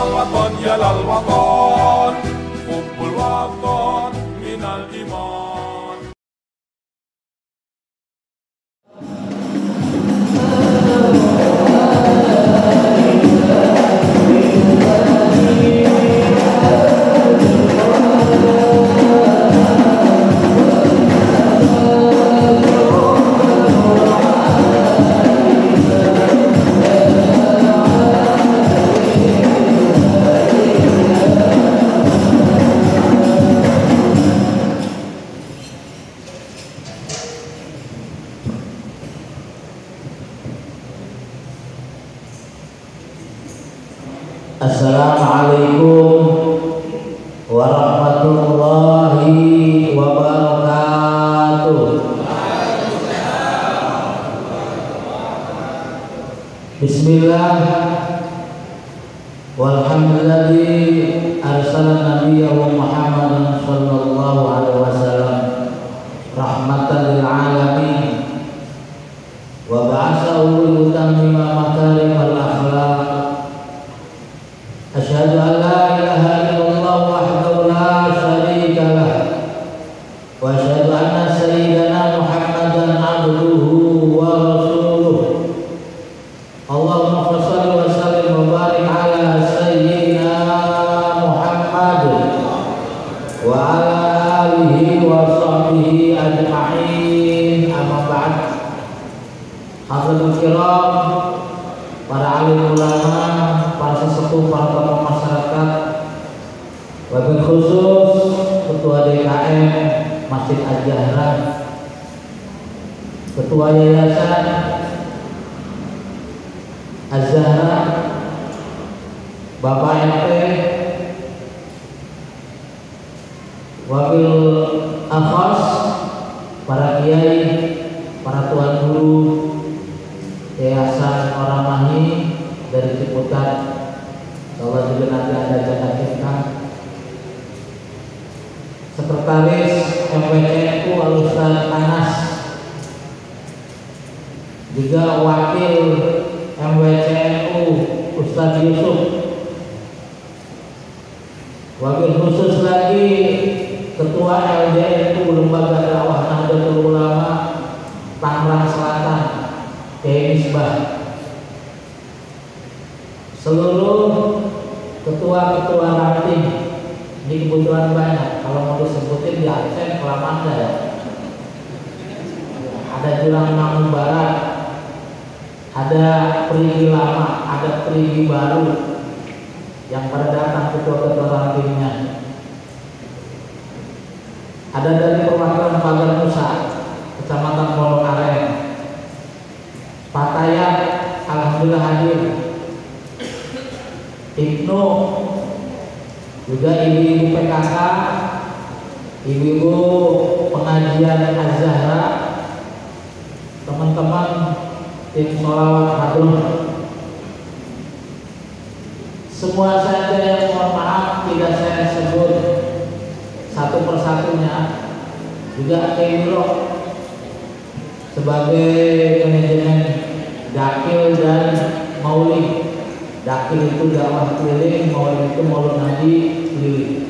الوطن يا للوطن حب الوطن من الإيمان. Assalamualaikum warahmatullahi wabarakatuh. Bismillah walhamdulillahi arsala nabiyyahu Muhammadan sallallahu alaihi wasallam rahmatan lil alamin wa ba'atsahu liyutammima makarimal akhlaq. Asyhadu an la ilaha illallah wahdahu la syarika lah wa asyhadu anna sayyidana Muhammadan abduhu wa rasuluh. Allahumma shalli wa sallim wa barik ala sayyidina Muhammad wa ala alihi wa sahbihi ajma'in. Amma ba'd. Hadirin kiram, para alim ulama, para sesepuh, para tokoh masyarakat, wabil khusus Ketua DKM Masjid Az-Zahra, Ketua Yayasan Az-Zahra, Bapak RT, wabil akhos, para kiai, para tuan guru Yayasan Orang Mahni dari Ciputat, kalau juga nanti ada jatah Sekretaris MWCNU Al-Ustaz Anas, juga Wakil MWCNU Ustaz Yusuf, wakil khusus lagi Ketua LDNU Lembaga Dakwah Nahdlatul Ulama Tangerang Selatan Kiai Misbah, seluruh ketua-ketua ranting. Ini kebetulan banyak, kalau mau disebutin di absen kelamaan ya. Ada Jurang Mangu Barat, ada Perigi Lama, ada Perigi Baru yang pada datang ketua-ketua rantingnya. Ada dari perwakilan Pagar Nusa, Kecamatan Polongaren, Pak Tayat, alhamdulillah hadir. Ibnu, juga ibu-ibu PKK, ibu-ibu pengajian Az-Zahra, teman-teman tim sholawat hadroh, semua saja yang mohon maaf tidak saya sebut satu persatunya. Juga Kemiro sebagai manajemen Dakil dan Maulid. Dakil itu dakwah keliling, Maulid itu Maulid Nabi keliling.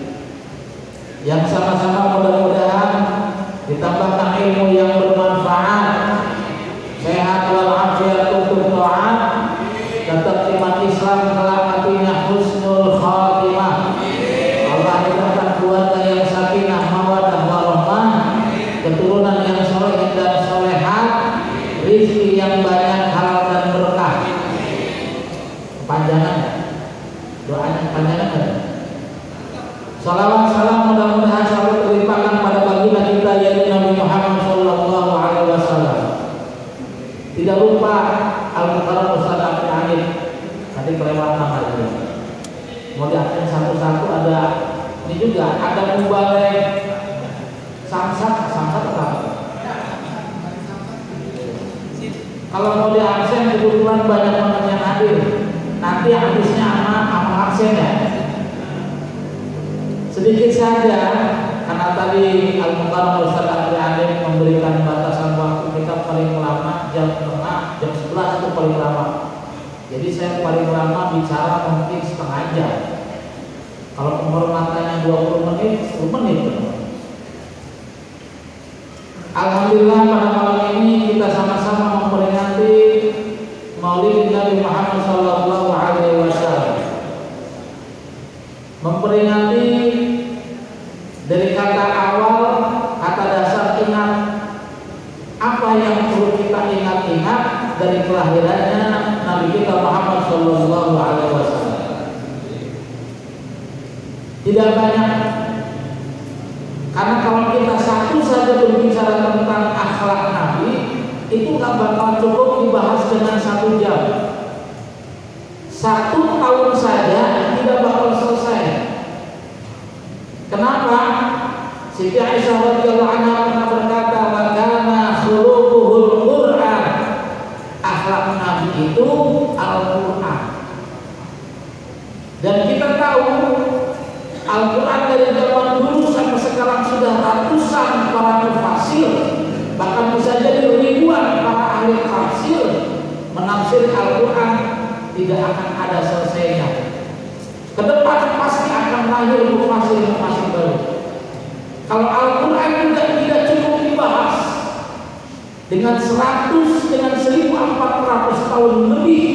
Yang sama-sama mudah-mudahan ditambahkan ilmu yang bermanfaat, sehat walafiat untuk taat, tetap iman Islam kelak matinya husnul khatimah. Allah mudahkan keluarga yang sakinah mawaddah warahmah, keturunan yang soleh dan solehat, rizki yang banyak halal dan berkah. Panjangan, doanya panjangan. Salawat salam mudah-mudahan selalu terlimpahkan pada baginda kita yaitu Nabi Muhammad Sallallahu Alaihi Wasallam. Tidak lupa Al-Mukarram Ustaz Abdul Hamid, tadi kelewatan lagi. Mau diaktifkan satu-satu. Ada ini juga, ada mubalek samsat apa? Kalau mau diaksen kebetulan banyak banget yang hadir. Nanti habisnya sama absen ya. Sedikit saja karena tadi Al-Mukarram Ustaz Abdul Hamid memberikan batasan waktu kita paling lama jam 11 itu paling lama. Jadi saya paling lama bicara mungkin setengah jam. Kalau penghormatannya 20 menit, 10 menit. Alhamdulillah pada malam ini kita sama-sama memperingati Maulid Nabi Muhammad SAW. Memperingati dari kata awal, kata dasar ingat. Apa yang perlu kita ingat-ingat dari kelahirannya Nabi kita Muhammad SAW. Tidak banyak. Karena kalau kita satu saja berbicara tentang akhlak Nabi, itu gak bakal cukup dibahas dengan 1 jam. 1 tahun saja tidak bakal selesai. Kenapa? Siti Aisyah radhiyallahu anha pernah berkata, "Wa kana khuluquhul Qur'an." Akhlak Nabi itu Al-Qur'an. Dan kita tahu Al-Quran dari zaman dulu sampai sekarang sudah ratusan para mufassir, bahkan bisa jadi ribuan para ahli tafsir menafsir Al-Quran, tidak akan ada selesainya. Kedepan pasti akan lahir mufassir-mufassir baru. Kalau Al-Quran juga tidak cukup dibahas dengan 100, dengan 1400 tahun lebih,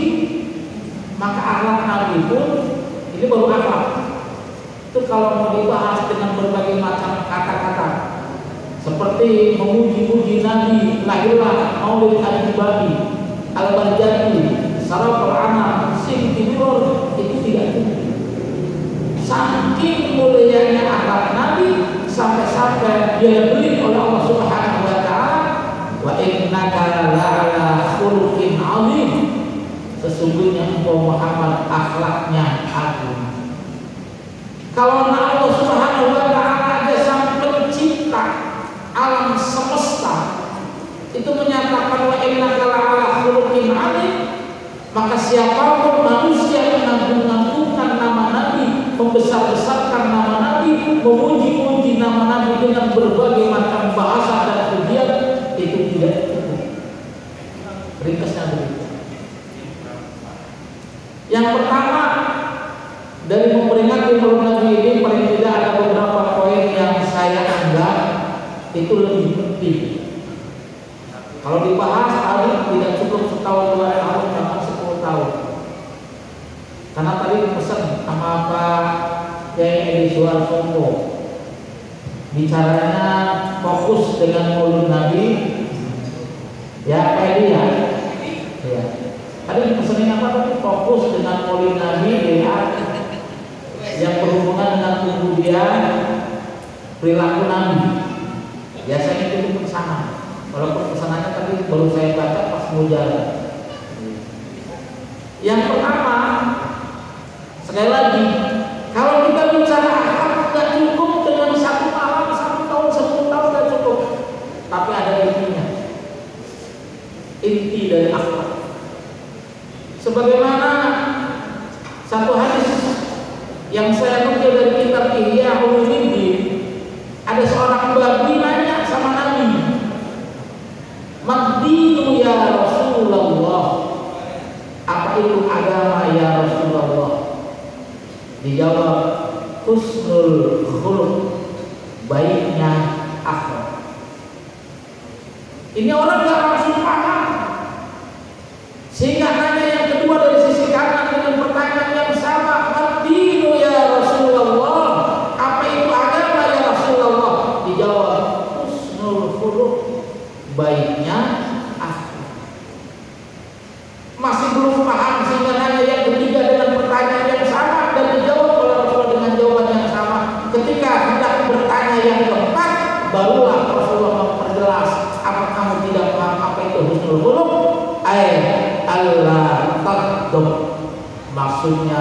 maka akhlak Nabi pun ini baru akhlak. Itu kalau mau dibahas dengan berbagai macam kata-kata, seperti memuji-muji Nabi, lahirlah Maulid Nabi, Al-Barjati, Saraf al-Amal, Sing Tidur, itu tidak cukup. Saking mulianya akhlak Nabi, sampai-sampai dia diberi oleh Allah Subhanahu wa Ta'ala, wa innaka la'ala khuluqin 'azim. Sesungguhnya engkau Muhammad akhlaknya agung. Kalau Allah Subhanahu wa Ta'ala aja sang pencipta alam semesta itu menyatakan wa innaka la'ala khuluqin 'azim, maka siapapun manusia yang mengagung-agungkan nama Nabi, membesar-besarkan nama Nabi, memuji-muji nama Nabi dengan berbagai macam bahasa dan pujian, itu tidak cukup. Ringkasnya begitu. Yang pertama, dari memperingati Maulid Nabi ini paling tidak ada beberapa poin yang saya anggap itu lebih penting. Kalau dibahas tadi tidak cukup 1 tahun 2 tahun, bahkan 10 tahun. Karena tadi pesan sama Pak Kiai Edi Suharsono, bicaranya fokus dengan Maulid Nabi. Ya Pak Edi ya. Tadi pesanin apa tadi? Fokus dengan Maulid Nabi ya. Yang berhubungan dengan kemudian perilaku Nabi. Biasanya itu pesanan. Walaupun pesanannya tadi baru saya baca pas mau jalan. Yang pertama, sekali lagi, kalau kita bicara akhlak tidak cukup dengan 1 malam, 1 tahun, 10 tahun tidak cukup. Tapi ada intinya. Inti dari akhlak. Sebagaimana satu hadis yang saya nukil dari kitab Ihya Ulumuddin, ada seorang babi nanya sama Nabi, "Madinu ya Rasulullah?" Apa itu agama ya Rasulullah? Dijawab, husnul khuluq, baiknya akhlak. Ini orang gak langsung paham, sehingga nanya yang kedua dari sisi kanan dengan pertanyaan yang sama, "Madinu ya Rasulullah?" Apa itu agama ya Rasulullah? Dijawab, husnul khuluq, baiknya akhlak. Masih belum paham sehingga nanya yang ketiga dengan pertanyaan yang sama dan dijawab oleh Rasulullah dengan jawaban yang sama. Ketika hendak bertanya yang keempat, barulah Rasulullah memperjelas, apa kamu tidak paham apa itu husnul khuluq? Allah taghdab, maksudnya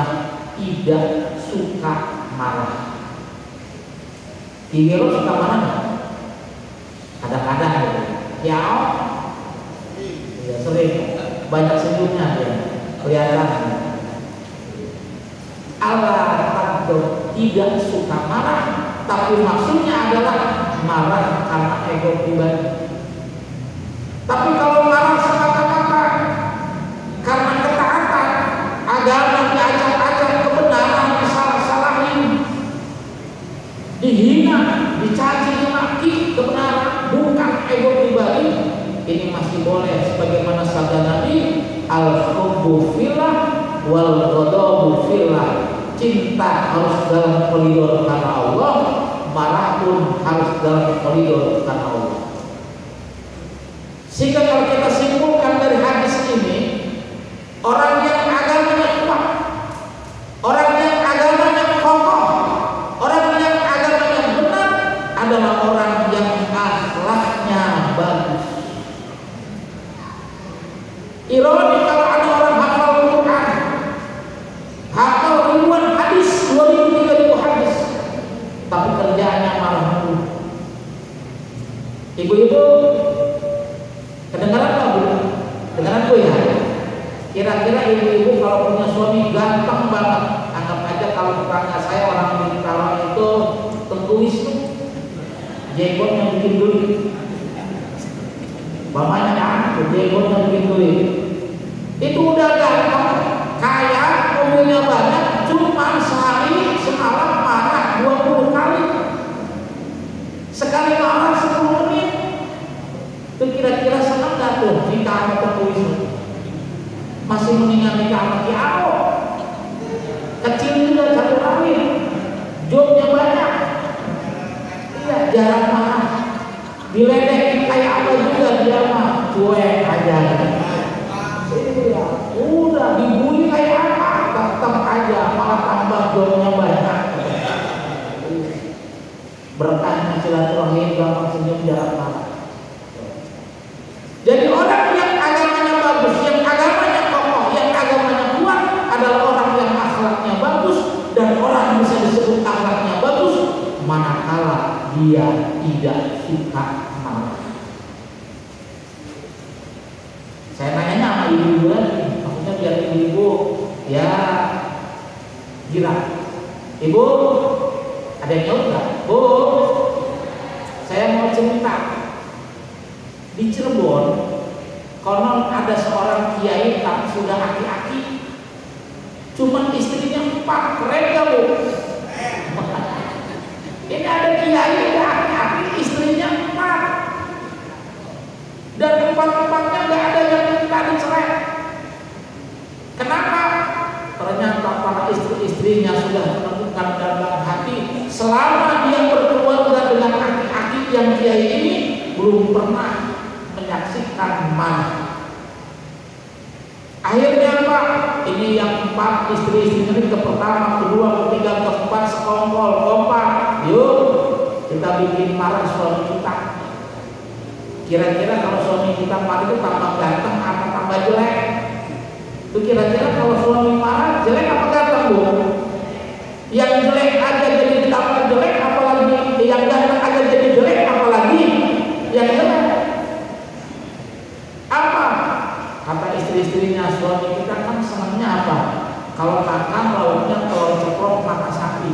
tidak suka marah. Kira suka marah nggak? Kadang-kadang ya, sering banyak senyumnya ya, kelihatan. Allah taghdab, tidak suka marah, tapi maksudnya adalah marah karena ego pribadi. Tapi kalau marah semata-mata karena ketaatan, agama diacak-acak, kebenaran disalah-salahin, ini masih boleh, sebagaimana sabda Nabi, al-hubbu fillah wal ghadabu fillah. Cinta harus dalam koridor karena Allah, marah pun harus dalam koridor karena Allah. Sehingga kalau kita simpulkan dari hadis ini, orang yang agamanya kuat, orang yang agamanya kokoh, orang yang agamanya benar adalah orang yang akhlaknya bagus. Ironi kalau ada orang hafal Quran, hafal ribuan hadis, 2.000-3.000 hadis, tapi kerjaannya malah mulu. Ibu-ibu, kedengaran nggak bu? Kedengaran bu ya? Kira-kira ibu-ibu kalau punya suami ganteng banget, anggap aja kalau tetangga saya orang di Karawang itu tengkuis tuh, jenggotnya bikin duri. Bapaknya kan, jenggotnya bikin duri. Itu udah ganteng, kaya, mobilnya banyak, cuma sehari semalam marah 20 kali. Sekali marah 10 menit. Itu kira-kira senang gak tuh nikah sama tengkuis? Masih mendingan nikah sama Kiao. Kecil juga satu kali, jobnya banyak. Iya, jarang marah. Diledekin kayak apa juga dia mah cuek aja. Iya, udah dibully kayak apa, tetap aja malah tambah jobnya banyak. Berkahnya silaturahim, gampang senyum, jarang marah. Jadi orang yang agamanya bagus, yang agamanya kokoh, yang agamanya kuat adalah orang yang akhlaknya bagus, dan orang yang bisa disebut akhlaknya bagus manakala dia tidak suka marah. Saya nanya sama ibu-ibu lagi, maksudnya biar ibu-ibu ya girang. Ibu, ada yang jawab nggak? Bu, saya mau cerita. Di Cirebon, konon ada seorang kiai tapi sudah aki-aki, cuma istrinya 4, keren gak bu? Ini ada kiai udah aki-aki, istrinya 4, dan 4-empatnya gak ada yang minta dicerai. Kenapa? Ternyata para istri-istrinya sudah menemukan dalam hati, selama dia berkeluarga dengan aki-aki yang kiai ini, belum pernah menyaksikan marah. Akhirnya apa? Ini yang 4 istri-istrinya ini, ke pertama, kedua, ketiga, keempat, sekongkol, kompak. Yuk, kita bikin marah suami kita. Kira-kira kalau suami kita marah itu tambah ganteng apa tambah jelek? Itu kira-kira kalau suami marah jelek apa ganteng bu? Yang jelek aja jadi tambah jelek, apalagi yang ganteng aja jadi jelek, apalagi yang jelek. Apa? Kata istri-istrinya, suami kita kan senangnya apa? Kalau makan lauknya telur ceplok mata sapi.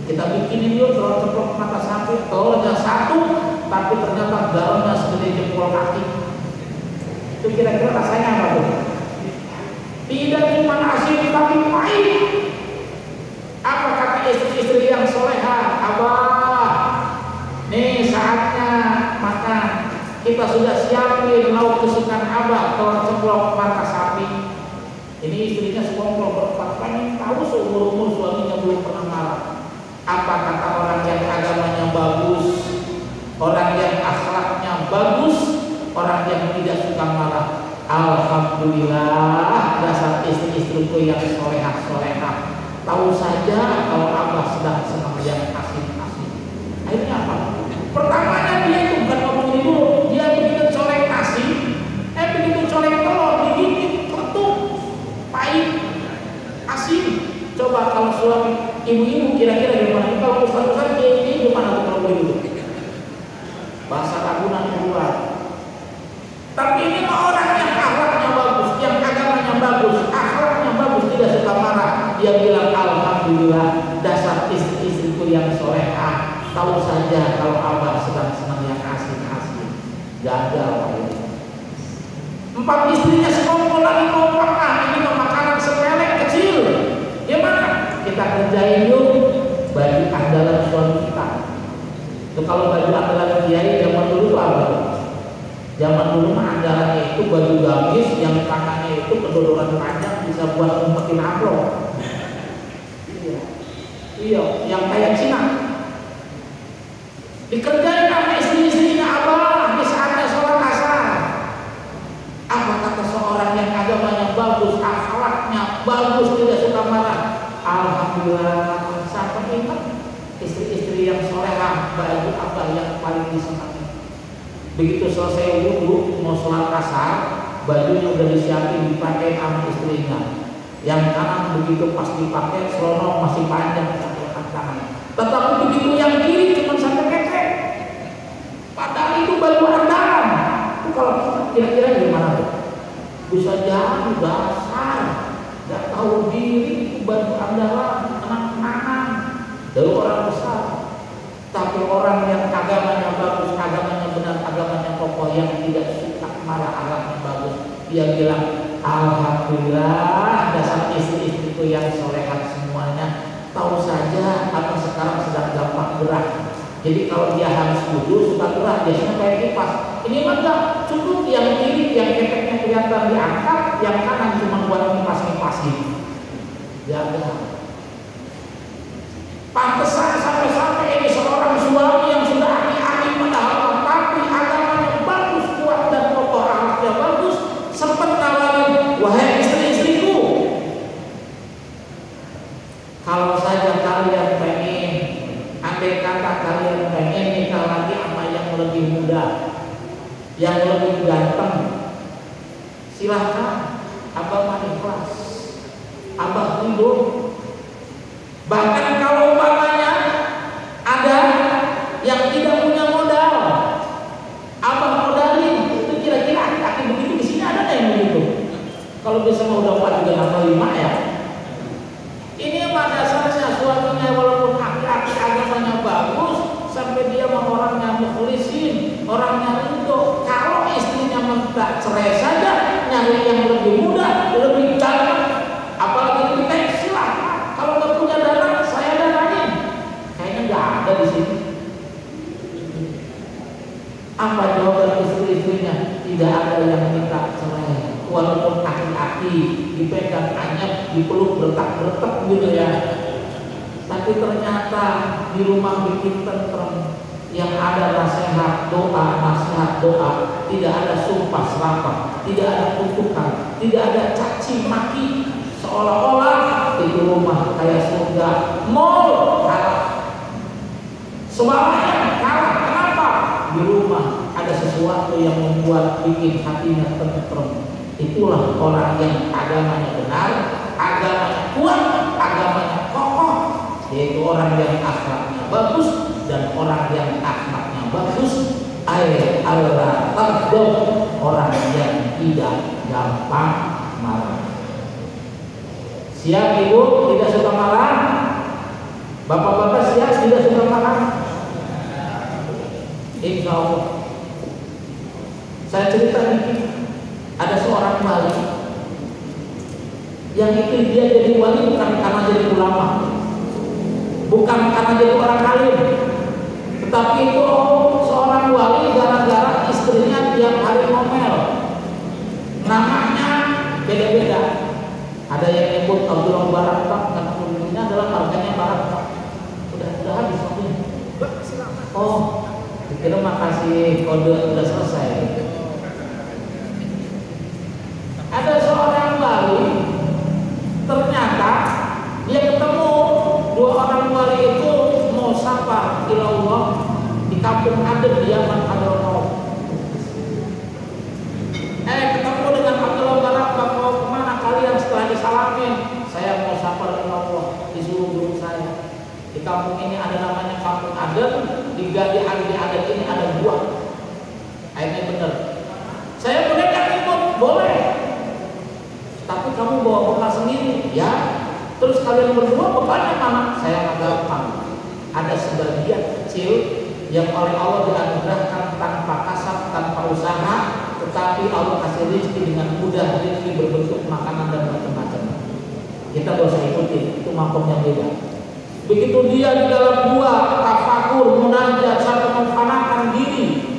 Kita bikinin yuk telur ceplok mata sapi, telurnya 1, tapi ternyata garamnya segede jempol kaki. Itu kira-kira rasanya apa tuh? Tidak cuma asin tapi pahit. Apa kata istri-istri yang soleha? Abah, nih saatnya makan. Kita sudah siapin lauk kesukaan abah, telur ceplok mata sapi. Ini istrinya sekongkol berempat, pengen tahu seumur-umur suaminya belum pernah marah. Apa kata orang yang agamanya bagus, orang yang akhlaknya bagus, orang yang tidak suka marah? Alhamdulillah, dasar istri-istriku yang solehah-solehah. Tahu saja kalau abah sedang senang yang asin-asin. Akhirnya apa? Pertamanya dia itu bukan ngomongin dulu, dia begitu colek nasi, begitu colek telur, digigit, ketuk, pahit, asin. Coba kalau suami ibu-ibu kira-kira gimana? Kalau ustaz-ustaz kayak ini gimana tuh kalau ibu? Bahasa Ragunan keluar. Tapi ini orang yang akhlaknya bagus, yang agamanya bagus, akhlaknya bagus, tidak suka marah. Dia bilang alhamdulillah, dasar istri-istriku yang solehah. Tahu saja kalau abah sedang senang yang asin-asin. Gagal ini. 4 istrinya sekongkol lagi kompak. Ini makanan sepele kecil. Gimana? Kita kerjain yuk baju andalan suami kita. Itu kalau baju andalan kiai zaman dulu apa? Zaman dulu mah andalannya itu baju gamis yang tangannya itu kedodoran panjang bisa buat ngumpetin amplop. Iya, yang kayak Cina. Dikerjain sama istri-istrinya abah di saatnya sholat asar. Apa kata seorang yang agamanya bagus, akhlaknya bagus, tidak suka marah? Alhamdulillah, sampai ingat istri-istri yang solehah, baju abah yang paling disenangi. Begitu selesai wudhu mau sholat asar, bajunya udah disiapin dipakai sama istrinya. Yang kanan begitu pas dipakai selonong masih panjang sampai tangan. Tetapi begitu yang kiri cuma sampai keke. Padahal itu baju andalan. Itu kalau kira-kira gimana tuh? Bisa jadi dasar, nggak tahu diri, itu baju andalan, tenang-tenangan dari orang besar. Tapi orang yang agamanya bagus, agamanya benar, agamanya kokoh, yang tidak suka marah, agamanya bagus, dia bilang alhamdulillah dasar istri-istriku yang solehan semuanya. Tahu saja apa sekarang sedang gampang gerak. Jadi kalau dia harus wudhu suka gerak, biasanya kayak kipas. Ini mah enggak, cukup yang kiri yang keteknya kelihatan diangkat, yang kanan cuma buat kipas-kipas gitu. Jaga. Pantesan sampai-sampai ini seorang suami yang sudah ahli-ahli padahal tapi agamanya bagus, kuat dan kokoh, akhlaknya bagus, sempat nawarin, wahai istri-istriku, kalau saja kalian pengen, andai kata kalian pengen nikah lagi sama yang lebih muda, yang lebih ganteng, silahkan, abang mah ikhlas, abang hidup. Bahkan kalau umpamanya ada yang tidak punya modal, abang modalin, itu kira-kira aki-aki begitu di sini ada yang begitu. Kalau bisa mau udah 4 juga nambah 5 ya. Ini mah dasarnya suaminya walaupun aki-aki agamanya bagus, sampai dia mau orangnya mukhlisin, orangnya ridho. Kalau istrinya minta cerai saja, nyari yang lebih muda, lebih ganteng, apalagi lebih tek, silahkan. Kalau nggak punya dana, saya danain. Kayaknya nggak ada di sini. Apa jawaban istri-istrinya? Tidak ada yang minta cerai. Walaupun aki-aki dipegang anyap, dipeluk bertak-bertak gitu ya. Tapi ternyata di rumah bikin tentrem. Yang ada nasihat doa, tidak ada sumpah serapah, tidak ada kutukan, tidak ada caci maki. Seolah-olah itu rumah kayak surga, mall kalah, semuanya kalah. Kenapa? Di rumah ada sesuatu yang membuat bikin hatinya tentrem. Itulah orang yang agamanya benar, agamanya kuat, agamanya kokoh, yaitu orang yang akhlaknya bagus dan orang yang akhlaknya bagus. Allah taghdab, orang yang tidak gampang marah. Siap ibu tidak suka marah? Bapak-bapak siap tidak suka marah? Insya Allah. Saya cerita dikit. Ada seorang wali yang itu dia jadi wali bukan karena jadi ulama, bukan karena jadi orang alim, tetapi itu seorang wali gara-gara istrinya tiap hari ngomel. Namanya beda-beda. Ada yang nyebut Abdullah Barakah, karena ini adalah marganya Barakah. Udah habis waktunya. Oh, dikira makasih kode udah selesai. Ada seorang wali, ternyata dia ketemu 2 orang wali itu mau sapa ilallah di kampung adat di Yaman Hadramaut. Ketemu dengan Abdullah Barakah, mau kemana kalian setelah disalamin? Saya mau sapa ilallah, disuruh guru saya. Di kampung ini ada namanya kampung adat, di hari adat ini ada 2. Akhirnya benar. Saya boleh gak ikut? Boleh. Tapi kamu bawa bekal sendiri, ya. Terus kalian berdua bekalnya mana? Saya nggak gampang. Ada sebagian kecil yang oleh Allah dianugerahkan tanpa kasar, tanpa usaha, tetapi Allah kasih rezeki dengan mudah, rezeki berbentuk makanan dan macam-macam. Kita gak usah ikutin, itu makomnya beda. Begitu dia di dalam gua tafakur, munajat, sampai memfanakan diri,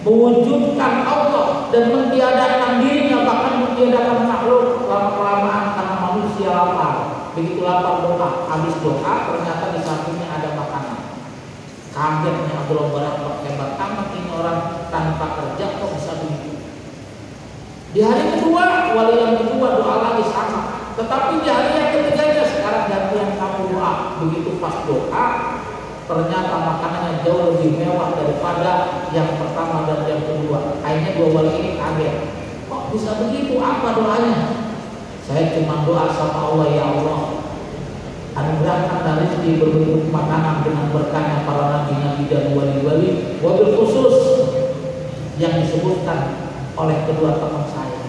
mewujudkan Allah dan mentiadakan dirinya, bahkan mentiadakan makhluk lama-kelamaan karena manusia lapar. Begitu lapar doa, habis doa ternyata di sampingnya ada makanan. Kagetnya Abdullah bin Abbas, hebat amat ini orang tanpa kerja kok bisa begitu. Di hari kedua, wali yang kedua doa lagi sama. Tetapi di hari yang ketiganya sekarang gantian kamu doa. Begitu pas doa, ternyata makanannya jauh lebih mewah daripada yang pertama dan yang kedua. Akhirnya dua wali ini kaget. Kok bisa begitu? Apa doanya? Saya cuma doa sama Allah, ya Allah, anugerahkan rezeki berbentuk makanan dengan berkahnya para nabi-nabi dan wali-wali, wabil khusus yang disebutkan oleh kedua teman saya.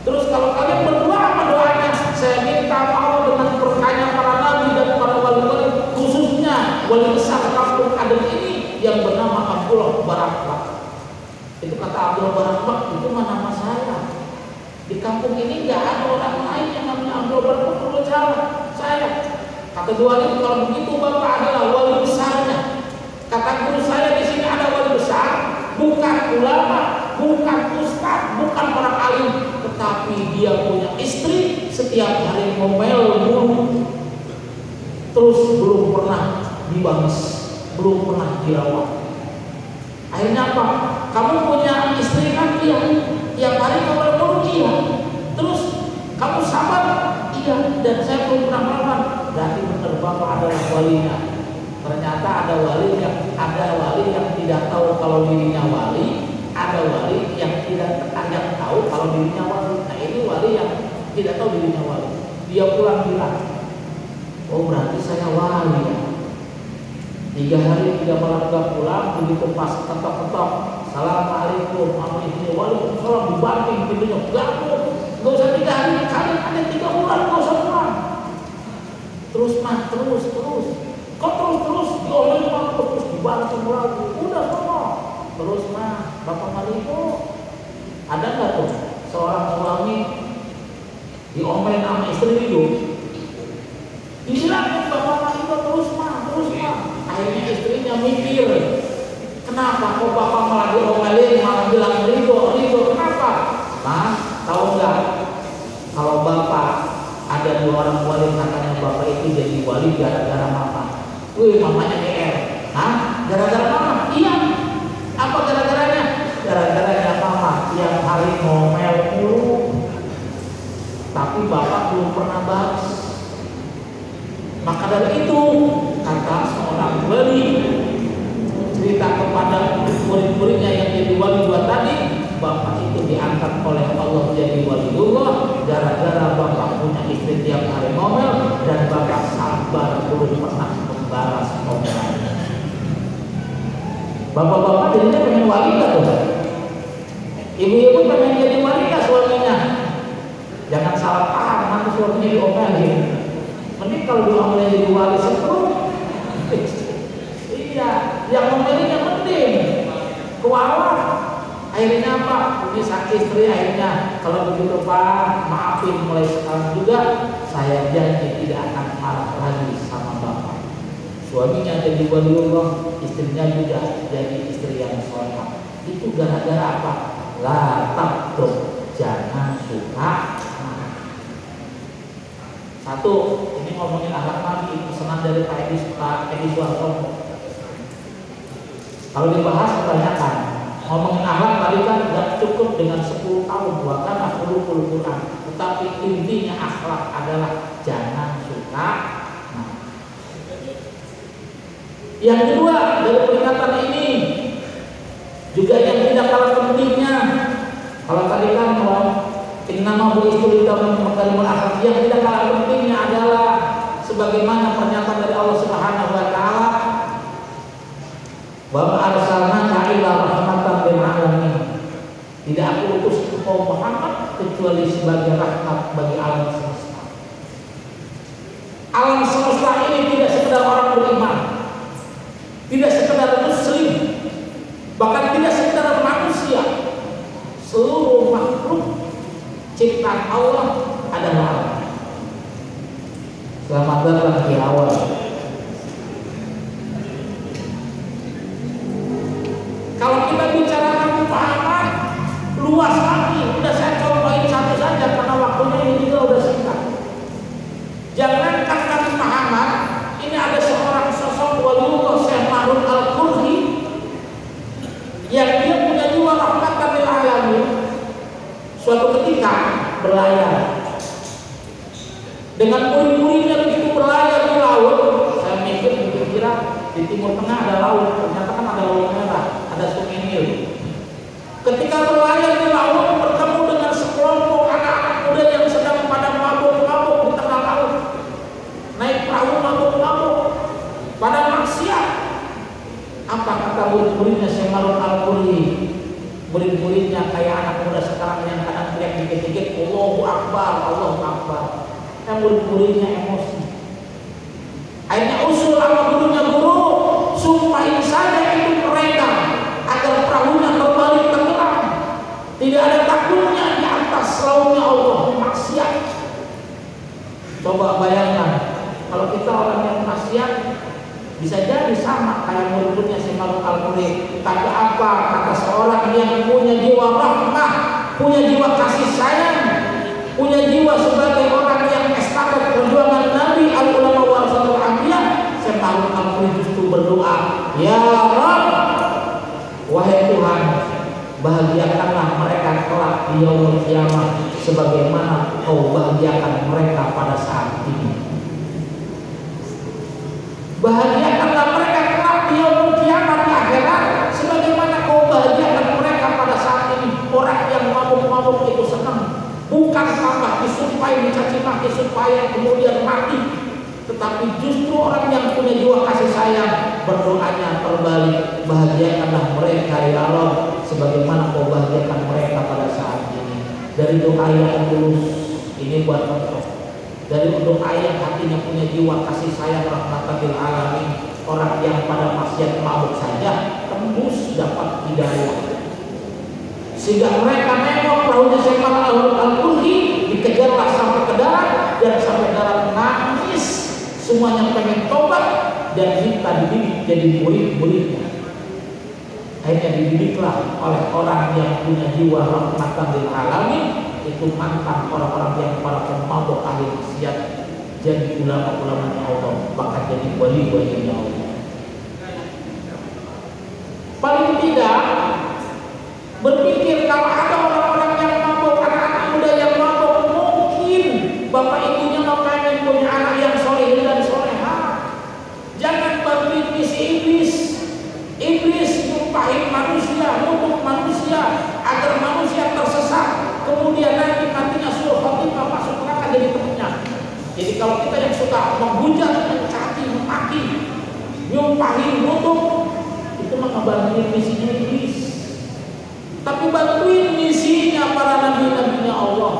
Terus kalau kalian berdua apa doanya? Saya minta Allah dengan berkahnya para nabi dan para wali-wali, khususnya wali besar kampung Aden ini yang bernama Abdullah Barakbak. Itu kata Abdullah Barakbak, itu mah nama saya. Di kampung ini nggak ada orang lain yang namanya Abdullah Barakbak, perlu saya. Kata dua itu, kalau begitu bapak adalah wali besarnya. Kata guru saya, di sini ada wali besar, bukan ulama, bukan ustaz, bukan orang alim, tetapi dia punya istri setiap hari ngomel mulu, terus belum pernah dibalas, belum pernah dirawat. Akhirnya apa? Kamu punya istri kan? Iya. Tiap hari ngomel mulu? Iya. Terus kamu sabar? Iya. Dan saya belum pernah merawat. Berarti benar bapak adalah walinya. Ternyata ada wali yang tidak tahu kalau dirinya wali, ada wali yang tidak tahu kalau dirinya wali. Nah ini wali yang tidak tahu dirinya wali. Dia pulang bilang, oh berarti saya wali ya. 3 hari 3 malam gak pulang, begitu pas ketok-ketok, assalamualaikum, waalaikumsalam, dibanting pintunya, gak usah 3 hari, kalian ada 3 bulan, gak usah pulang. Terus mah, terus, kok terus, diomelin mah terus, dibanting lagi, udah semua. Terus mah, Bapak Maliko, ada gak tuh seorang suami diomelin sama istri itu? Dibilangin Bapak Maliko terus mah. Akhirnya istrinya mikir, kenapa kok bapak malah diomelin, malah bilang ridho, kenapa? Nah, tahu nggak? Kalau bapak ada 2 orang wali, katanya bapak itu jadi wali gara-gara mama. Wih, mamanya GR. Hah? Gara-gara mama? Iya. Apa gara-garanya? Gara-garanya mama tiap hari ngomel mulu, tapi bapak belum pernah balas. Maka dari itu, kata seorang wali cerita kepada murid-muridnya yang jadi wali 2 tadi, bapak itu diangkat oleh Allah jadi waliullah gara-gara bapak punya istri tiap hari ngomel dan bapak sabar belum pernah membalas omelannya. Bapak-bapak jadinya pengen wali gak tuh? Ibu-ibu pengen jadi wali gak suaminya? Jangan salah paham, nanti suaminya diomelin. Mending kalau diomelin jadi wali seru. Iya, yang ngomelinnya penting. Kualat. Akhirnya apa? Punya istri akhirnya kalau begitu Pak, maafin mulai sekarang juga, saya janji tidak akan marah lagi sama bapak. Suaminya jadi waliullah, istrinya juga jadi istri yang soleh. Itu gara-gara apa? La taqtur, jangan suka. Satu, ini ngomongin akhlak Nabi, pesanan dari Pak Edi Suhartono. Kalau dibahas kebanyakan, ngomongin akhlak tadi kan tidak cukup dengan 10 tahun, bahkan 10 Quran. Tetapi intinya akhlak adalah jangan suka. Yang kedua dari peringatan ini juga yang tidak kalah pentingnya. Kalau tadi kan innama bu'itsu litammima makarimul akhlaq, yang tidak kalah pentingnya adalah sebagaimana pernyataan dari Allah Subhanahu wa taala, wa ma arsalnaka illa rahmatan lil alamin. Tidak aku utus engkau Muhammad kecuali sebagai rahmat bagi alam semesta. Alam semesta ini tidak sekedar orang beriman, tidak sekedar muslim, bahkan tidak sekedar manusia. Seluruh makhluk ciptaan Allah adalah Allah. Selamat datang di awal. Kalau kita pemahaman luas lagi. Udah saya contohin satu saja karena waktunya ini juga udah singkat. Jangankan Nabi Muhammad, ini ada seorang sosok waliullah Syekh Ma'ruf Al-Qurhi yang dia punya jiwa rahmatan lil alamin. Suatu ketika berlayar dengan murid-muridnya, begitu berlayar di laut. Saya kira di Timur Tengah ada laut, ternyata kan ada Laut Merah, ada Sungai Nil. Ketika berlayar di laut, bertemu dengan sekelompok anak-anak muda yang sedang pada mabuk-mabuk di tengah laut, naik perahu mabuk-mabuk, pada maksiat. Apa kata murid-muridnya Syekh Ma'ruf Al-Qurhi? Murid-muridnya kayak anak muda sekarang yang kadang teriak dikit-dikit Allahu Akbar, Allahu Akbar. Murid-muridnya emosi. Akhirnya usul sama gurunya, guru, sumpahin saja itu mereka agar perahunya kembali tenggelam. Tidak ada takutnya di atas lautnya Allah, maksiat. Coba bayangkan kalau kita orang yang maksiat, bisa jadi sama kayak murid-muridnya Syekh Ma'ruf Al-Qurhi. Tapi apa kata seorang yang punya jiwa rahmah, punya jiwa kasih sayang, punya jiwa sebagai orang yang estafet perjuangan Nabi, al-ulama warasatul anbiya. Syekh Ma'ruf Al-Qurhi justru berdoa, ya Rabb, wahai Tuhan, bahagiakanlah mereka kelak di yaumul qiyamah sebagaimana Kau bahagiakan mereka pada saat ini. Bahagiakanlah mereka kelak di yaumul qiyamah di akhirat sebagaimana Kau bahagiakan mereka pada saat ini. Orang yang mabuk-mabuk itu senang, bukan tambah disumpahi, dicaci maki supaya kemudian mati, tetapi justru orang yang punya jiwa kasih sayang berdoanya terbalik, bahagiakanlah mereka ya Allah sebagaimana Kau bahagiakan mereka pada saat ini. Dari doa yang tulus ini buat contoh, dari doa yang hatinya punya jiwa kasih sayang rahmatan lil alamin, orang yang pada maksiat mabuk saja tembus dapat hidayah, sehingga mereka nengok perahunya Syekh Ma'ruf Al-Qurhi dikejarlah sampai ke darat, dan sampai darat nangis, semuanya pengen tobat dan minta dididik jadi murid-muridnya. Akhirnya dididiklah oleh orang yang punya jiwa rahmatan lil alamin, itu mantan orang-orang yang para pemabuk ahli maksiat jadi ulama-ulama Allah, bahkan jadi wali-walinya Allah. Paling tidak berpikir kalau ada orang-orang yang mabuk, anak-anak muda yang mabuk, mungkin bapak ibunya mau pengen punya anak yang soleh dan soleha. Jangan bantuin misi iblis. Iblis nyumpahin manusia, nuduh manusia agar manusia tersesat, kemudian nanti nantinya suruh khotimah masuk neraka jadi temannya. Jadi kalau kita yang suka menghujat, mencaci, memaki, nyumpahin, nuduh, itu mengebantuin misinya iblis. Tapi bantuin misinya para nabi-nabinya Allah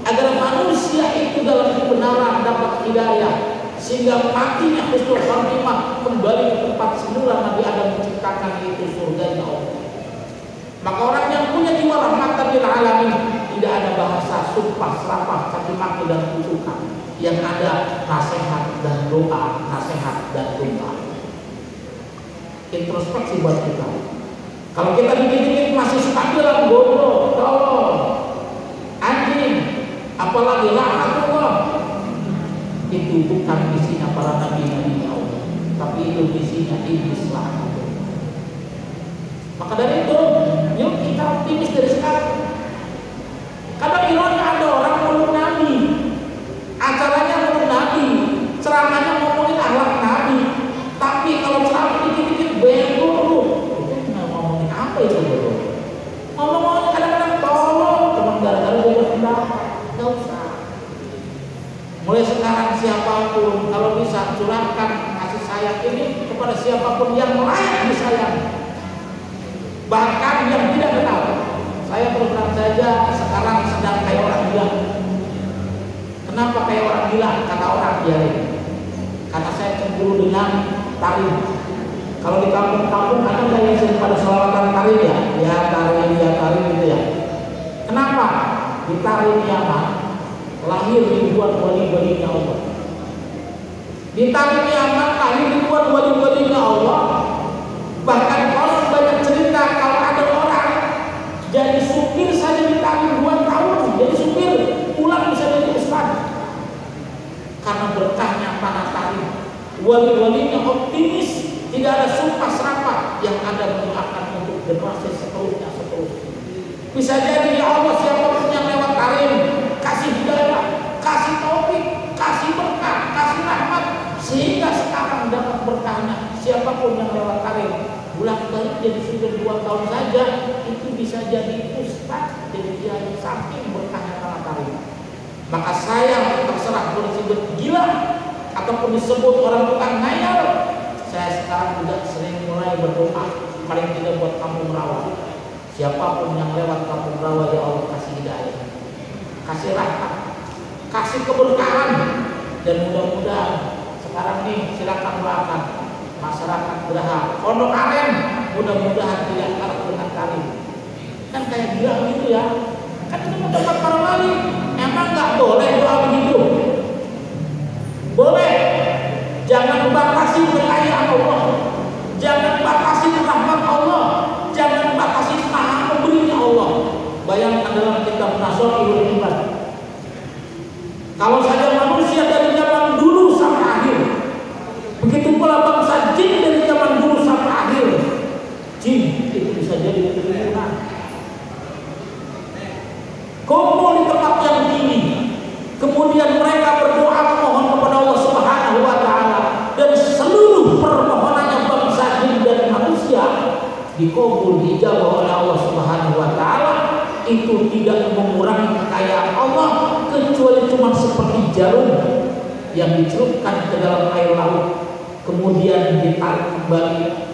agar manusia itu dalam kebenaran dapat hidayah, sehingga matinya husnul khatimah kembali ke tempat semula Nabi Adam menciptakan, itu surganya Allah. Maka orang yang punya jiwa rahmatan lil alamin tidak ada bahasa sumpah, serapah, caci maki dan kutukan. Yang ada nasihat dan doa, nasihat dan doa. Introspeksi buat kita. Kalau kita dikit-dikit masih suka bilang bodoh, tolong, anjing, apalagi la'natullah, itu bukan misinya para nabi-nabi Allah, tapi itu misinya iblis la'natullah. Maka dari itu, yuk kita optimis dari sekarang. Kadang ironi ada orang meluk nabi, acaranya meluk nabi, ceramahnya ngomongin akhlak nabi, tapi kalau ceramah dikit-dikit bego lu. Apa itu dulu? Ngomong-ngomong kadang-kadang tolong, cuma gara-gara beda pendapat, nggak usah. Mulai sekarang siapapun kalau bisa curahkan kasih sayang ini kepada siapapun yang layak disayang, bahkan yang tidak kenal. Saya terus terang saja sekarang sedang kayak orang gila. Kenapa kayak orang gila? Kata orang biarin. Karena saya cemburu dengan tarim. Kalau di kampung-kampung ada nggak yang sering pada sholawatan tarim ya? Ya tarim gitu ya. Kenapa? Di tarim Yaman lahir ribuan wali-walinya Allah. Di tarim Yaman lahir ribuan wali-walinya Allah. Bahkan orang banyak cerita kalau ada orang wali-walinya optimis, tidak ada sumpah serapah, yang ada mendoakan untuk generasi seterusnya. Bisa jadi ya Allah, siapapun yang lewat Karim kasih hidayah, kasih taufik, kasih berkah, kasih rahmat, sehingga sekarang dapat berkahnya. Siapapun yang lewat Karim, bulan balik jadi sudah 2 tahun saja, itu bisa jadi ustaz, jadi kiai, saking berkahnya Karim. Maka saya terserah disebut gila ataupun disebut orang tukang ngayal, saya sekarang juga sering mulai berdoa, paling tidak buat Kampung Rawa. Siapapun yang lewat Kampung Rawa, ya Allah kasih hidayah, kasih rahmat, kasih keberkahan, dan mudah-mudahan sekarang nih silakan doakan masyarakat Geraha, Pondok Aren, mudah-mudahan tidak kalah dengan Karim. Kan kayak gila gitu ya. Kan itu tempat para wali. Emang nggak boleh doa begitu? Boleh. Jangan batasi kekayaan Allah, jangan batasi rahmat Allah, jangan batasi maha pemberinya Allah. Bayangkan dalam kitab Nasrul Iman, kalau saja manusia dari zaman dulu sampai akhir, begitu pula bangsa jin dari zaman dulu sampai akhir, jin itu bisa jadi triliunan. Kumpul di tempat yang tinggi, kemudian mereka berdoa memohon kepada Allah Subhanahu wa Ta'ala, dan seluruh permohonannya bangsa jin dan manusia dikabul, dijawab oleh Allah Subhanahu wa Ta'ala. Itu tidak mengurangi kekayaan Allah, kecuali cuma seperti jarum yang dicelupkan ke dalam air laut, kemudian ditarik kembali